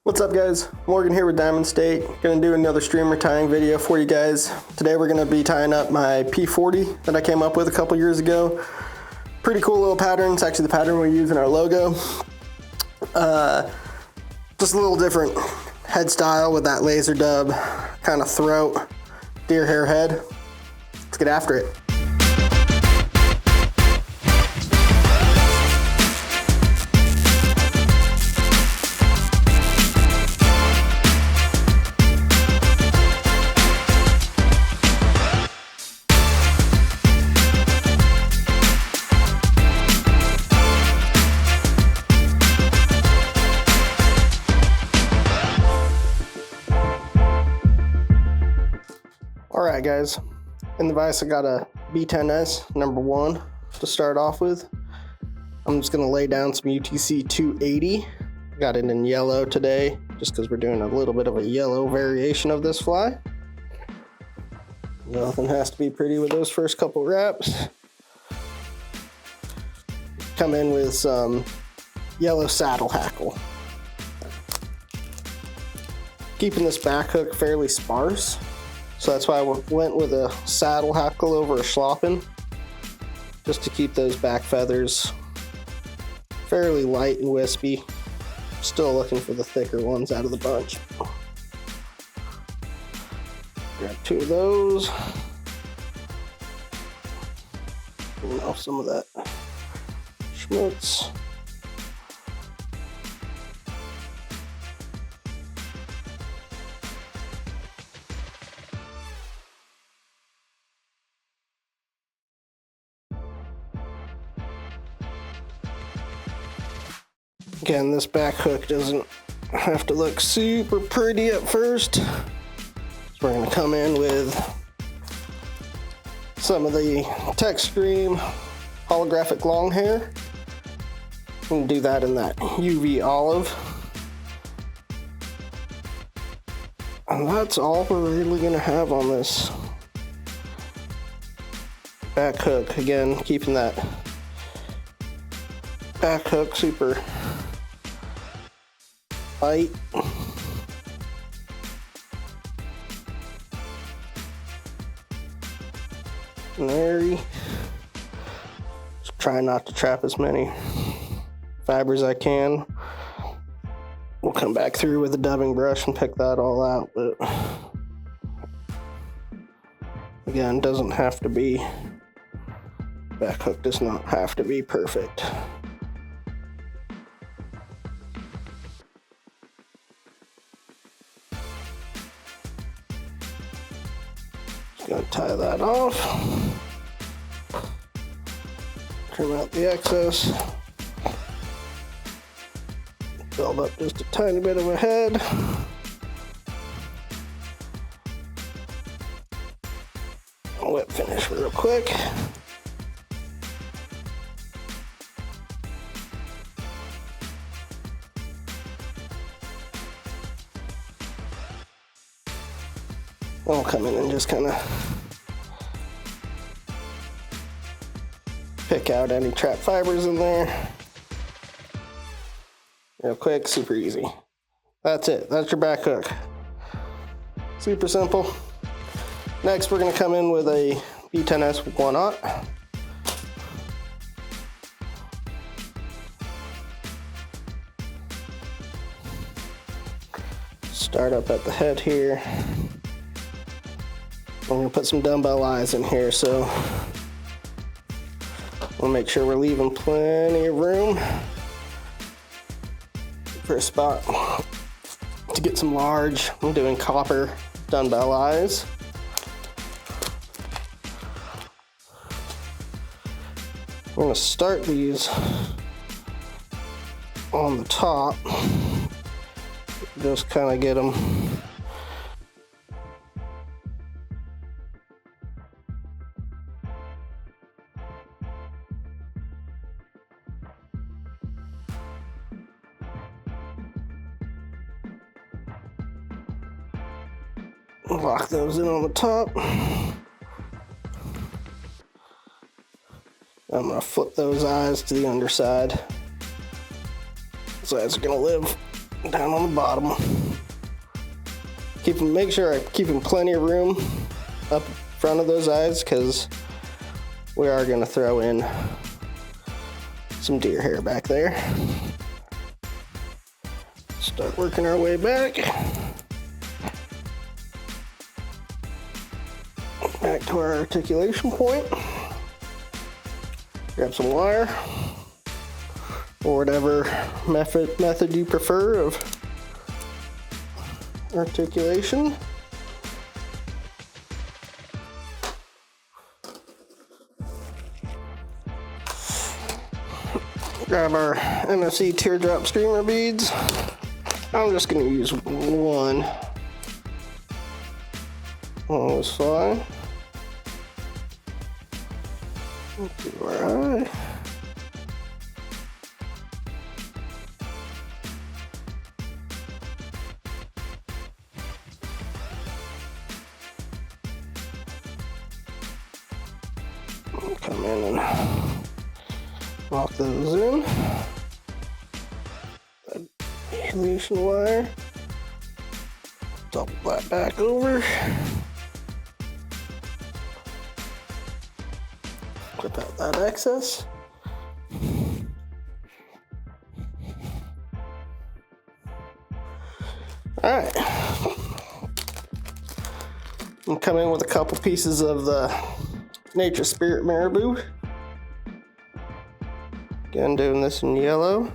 What's up guys, Morgan here with Diamond State. Gonna do another streamer tying video for you guys. Today we're gonna be tying up my P40 that I came up with a couple years ago. Pretty cool little pattern. It's actually the pattern we use in our logo. Just a little different head style with that laser dub kind of throat, deer hair head. Let's get after it. Alright guys, in the vise I got a B10S number 1 to start off with. I'm just going to lay down some UTC 280. Got it in yellow today just because we're doing a little bit of a yellow variation of this fly. Nothing has to be pretty with those first couple wraps. Come in with some yellow saddle hackle. Keeping this back hook fairly sparse. So that's why I went with a saddle hackle over a schloppen, just to keep those back feathers fairly light and wispy. Still looking for the thicker ones out of the bunch. Grab 2 of those. Clean off some of that schmutz. Again, this back hook doesn't have to look super pretty at first. So we're going to come in with some of the Tech Stream holographic long hair. I'm going to do that in that UV olive. And that's all we're really going to have on this back hook. Again, keeping that back hook super light. And airy. Just try not to trap as many fibers as I can. We'll come back through with a dubbing brush and pick that all out, but again, doesn't have to be, back hook does not have to be perfect. Gonna tie that off, trim out the excess, build up just a tiny bit of a head. Whip finish real quick. I'll come in and just kind of pick out any trap fibers in there. Real quick, super easy. That's it. That's your back hook. Super simple. Next, we're going to come in with a B10S with 1/0. Start up at the head here. I'm going to put some dumbbell eyes in here, so we'll make sure we're leaving plenty of room for a spot to get some large. I'm doing copper dumbbell eyes. I'm going to start these on the top, just kind of get them lock those in on the top. I'm going to flip those eyes to the underside. Those eyes are going to live down on the bottom. Make sure I keep plenty of room up front of those eyes, because we are going to throw in some deer hair back there. Start working our way back to our articulation point. Grab some wire, or whatever method you prefer of articulation. Grab our MSC teardrop streamer beads. I'm just going to use one on this side. To our eye. Come in and lock those in. Insulation wire. Double that back over. Clip out that excess. Alright. I'm coming in with a couple pieces of the Nature Spirit Marabou. Again, doing this in yellow.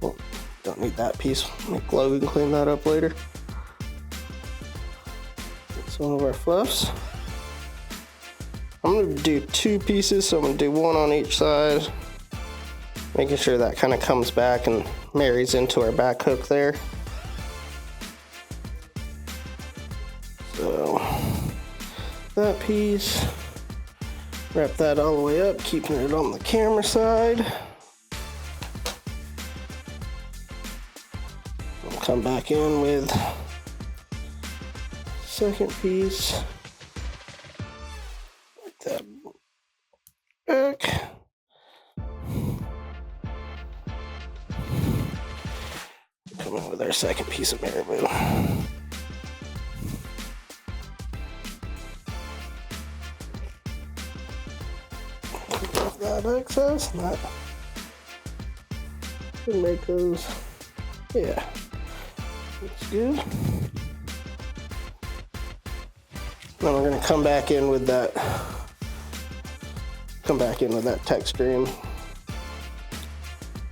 Oh, don't need that piece. Make Logan clean that up later. That's one of our fluffs. I'm going to do two pieces, so I'm going to do one on each side, making sure that kind of comes back and marries into our back hook there. So that piece, wrap that all the way up, keeping it on the camera side. I'll come back in with second piece, like that back. Come in with our second piece of marabou. That excess, that should make those, yeah, looks good. Then we're going to come back in with that Tech Stream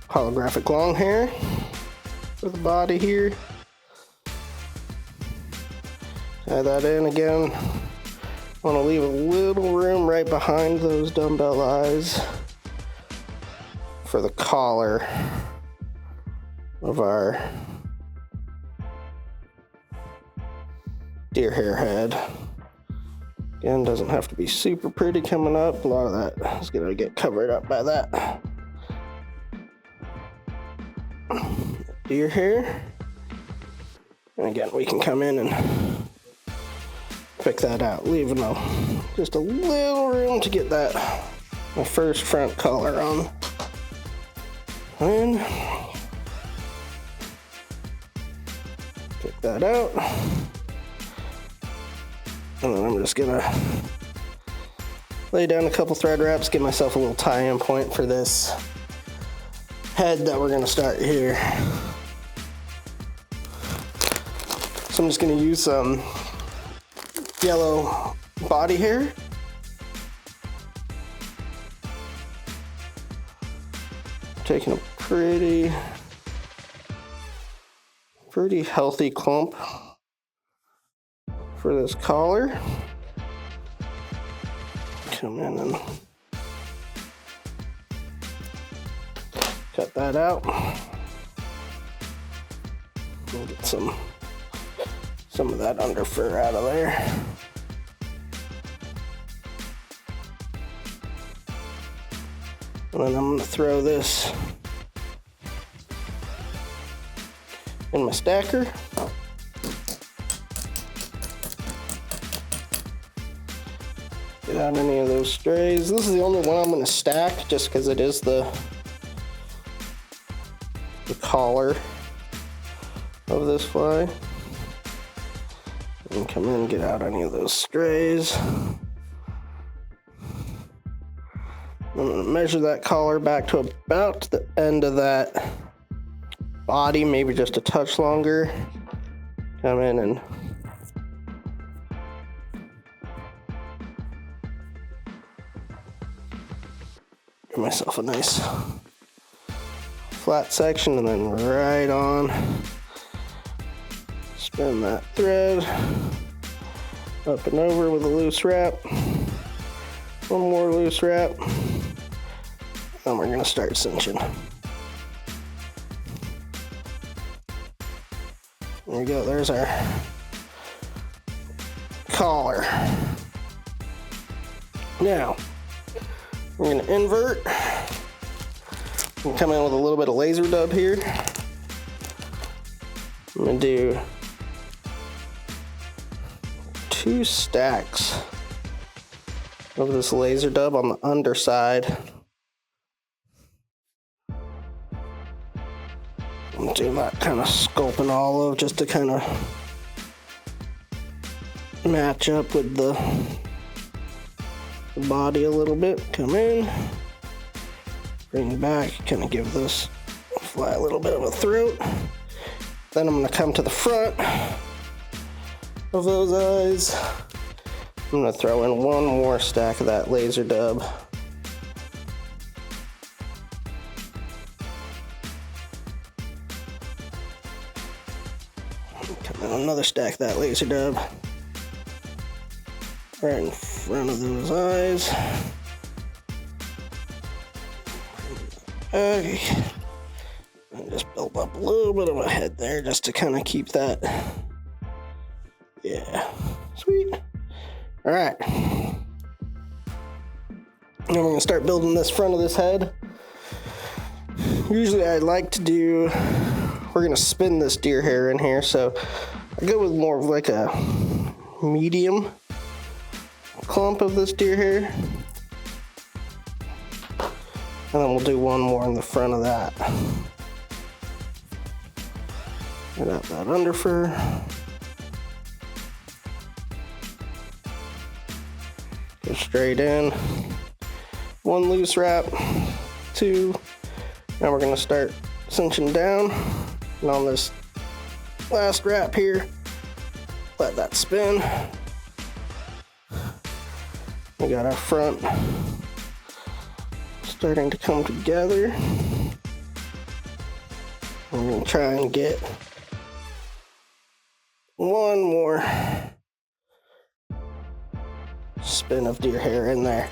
holographic long hair for the body here. Tie that in again. Want to leave a little room right behind those dumbbell eyes for the collar of our deer hair head. Again, doesn't have to be super pretty coming up. A lot of that is going to get covered up by that deer hair. And again, we can come in and pick that out, leaving just a little room to get my first front collar on. And pick that out. And then I'm just gonna lay down a couple thread wraps, give myself a little tie-in point for this head that we're gonna start here. So I'm just gonna use some yellow body hair. Taking a pretty healthy clump for this collar. Come in and cut that out. And get some of that under fur out of there. And then I'm going to throw this in my stacker. Get out any of those strays. This is the only one I'm going to stack just because it is the collar of this fly. And come in and get out any of those strays. I'm going to measure that collar back to about the end of that body, maybe just a touch longer. Come in and give myself a nice flat section, and then right on, spin that thread up and over with a loose wrap. One more loose wrap, and we're gonna start cinching. There we go, there's our collar. Now, we're gonna invert. We'll come in with a little bit of laser dub here. I'm gonna do 2 stacks of this laser dub on the underside. I'm doing that kind of sculpting olive just to kind of match up with the body a little bit. Come in, bring it back, kind of give this fly a little bit of a throat. Then I'm going to come to the front of those eyes. I'm going to throw in one more stack of that laser dub. Come in another stack of that laser dub right in front of those eyes. Okay. And just build up a little bit of a head there just to kind of keep that. Yeah. Sweet. All right. Now we're going to start building this front of this head. Usually I like to do, we're going to spin this deer hair in here, so I go with more of like a medium clump of this deer hair. And then we'll do one more in the front of that. Get out that under fur. Go straight in. 1 loose wrap, 2. Now we're gonna start cinching down. And on this last wrap here, let that spin. We got our front starting to come together. We're gonna try and get one more spin of deer hair in there.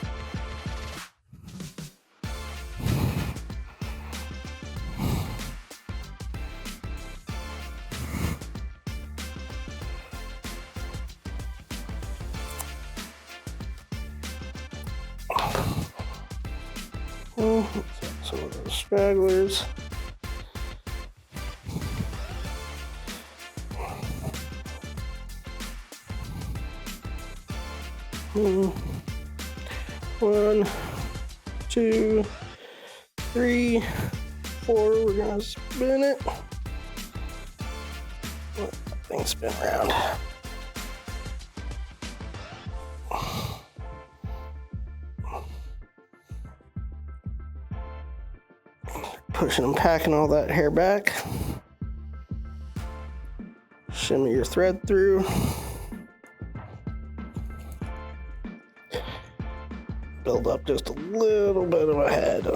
Some of those stragglers. One, 2, 3, 4. We're gonna spin it. Let that thing spin around. Pushing and packing all that hair back. Shimmy your thread through. Build up just a little bit of a head.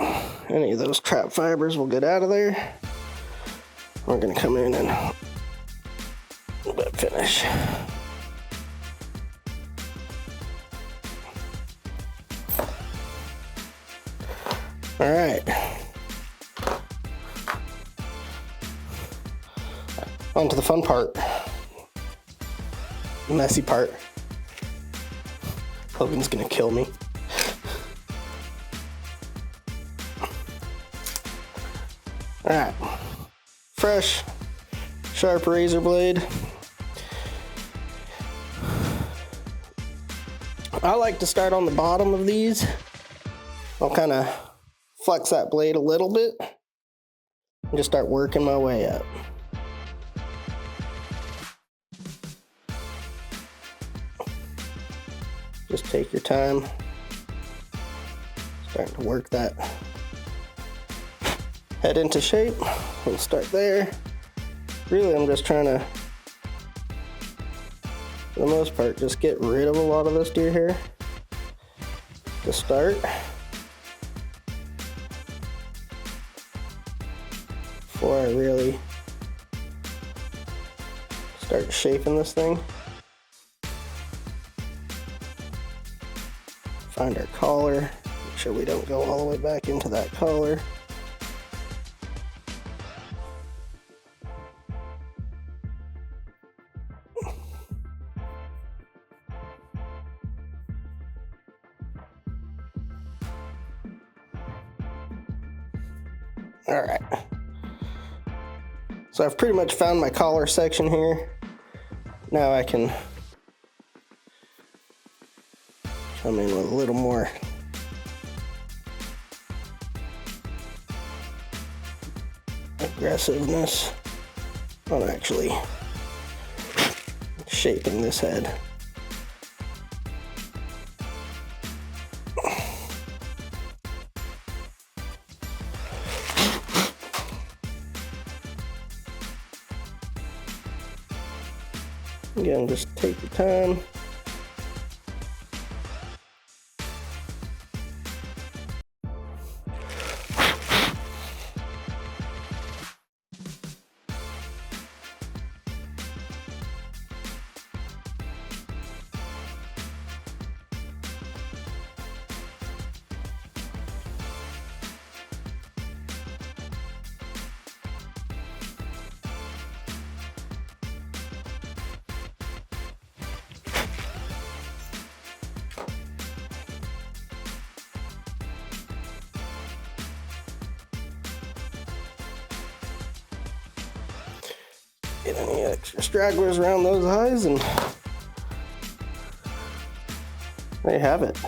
Any of those trap fibers will get out of there. We're gonna come in and finish. All right. On to the fun part. The messy part. Hogan's gonna kill me. Alright. Fresh, sharp razor blade. I like to start on the bottom of these. I'll kind of flex that blade a little bit and just start working my way up. Just take your time, starting to work that head into shape. We'll start there. Really, I'm just trying to, for the most part, just get rid of a lot of this deer hair to start. Before I really start shaping this thing. Find our collar, make sure we don't go all the way back into that collar. All right. So I've pretty much found my collar section here. Now I can come in with a little more aggressiveness on actually shaping this head. Again, just take your time. Get any extra stragglers around those eyes, and there you have it.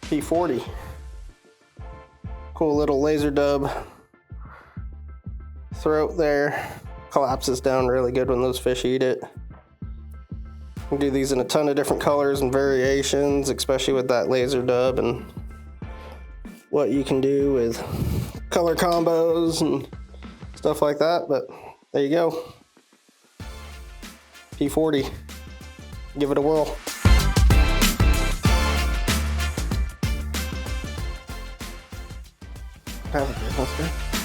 P40. Cool little laser dub throat there. Collapses down really good when those fish eat it. You can do these in a ton of different colors and variations, especially with that laser dub, and what you can do with color combos and stuff like that. But there you go. P40. Give it a whirl. Have a good one,